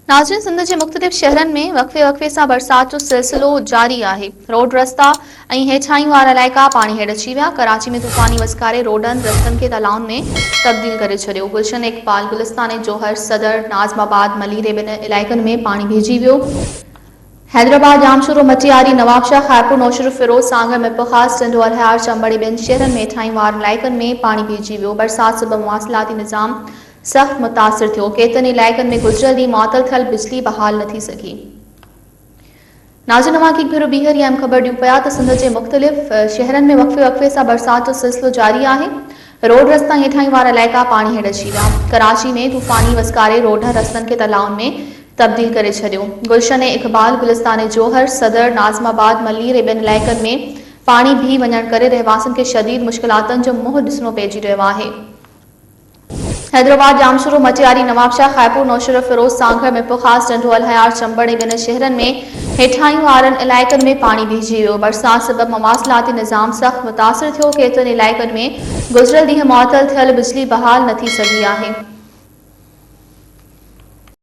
नाज़रीन, सिंध के मुख़्तलिफ़ शहरनि में वक़्फ़े सां बरसात जो सिलसिलो जारी आहे। रोड रस्ता ऐं हेठाहीं वारा इलाइक़ा पाणी हेठि अची विया। कराची में तूफ़ानी वसकारे रोडनि रस्तनि खे तालाउनि में तब्दील करे छॾियो। गुलशन इकबाल, गुलिस्तान जोहर, सदर, नाज़माबाद, मलीर ॿिनि इलाइक़नि में पाणी भीजी वियो। हैदराबाद, जामशोरो, मटियारी, नवाबशाह, खायपुर, नौशर फिरोज, सांगर, मिपखास, टंडोल, हयार, चंबड़ ॿिनि शहरनि में हेठाहीं वारनि इलाइक़नि में पाणी भीजी वियो। बरसात सबबि मवासिलाती निज़ाम सख़्त मुतासिर थियो। केतिरनि इलाइक़नि में गुज़िरियल ॾींहुं मुअतल थियल बिजली बहाल न थी सघी। नाज़रीन, तव्हांखे हिकु भेरो ॿीहर अहम ख़बर ॾियूं पिया त सिंध जे मुख़्तलिफ़ शहरनि में वक़्फ़े सां बरसात जो सिलसिलो जारी आहे। रोड रस्ता हेठाहीं वारा इलाइक़ा पाणी हेठि अची विया। कराची में तूफ़ानी वसकारे रोडनि रस्तनि खे तालाउनि में तब्दील करे छॾियो। गुलशन इकबाल, गुलिस्तान जोहर, सदर, नाज़माबाद, मलीर ॿिनि इलाइक़नि में पाणी बीह वञण करे रहवासियुनि खे शदीद मुश्किलातुनि जो मुंहुं ॾिसणो पइजी रहियो आहे। हैदराबाद, जामशोरो, मटियारी, नवाबशाह, खायपुर, नौशर फिरोज, सांगर, मिपखास, टंडोल, हयार, चंबड़ ॿिनि शहरनि में हेठाहीं वारनि इलाइक़नि में पाणी भीजी वियो। बरसात सबबि मवासिलाती निज़ाम सख़्त मुतासिर थियो। केतिरनि इलाइक़नि में गुज़िरियल ॾींहुं मुअतल थियल बिजली बहाल न थी सघी आहे।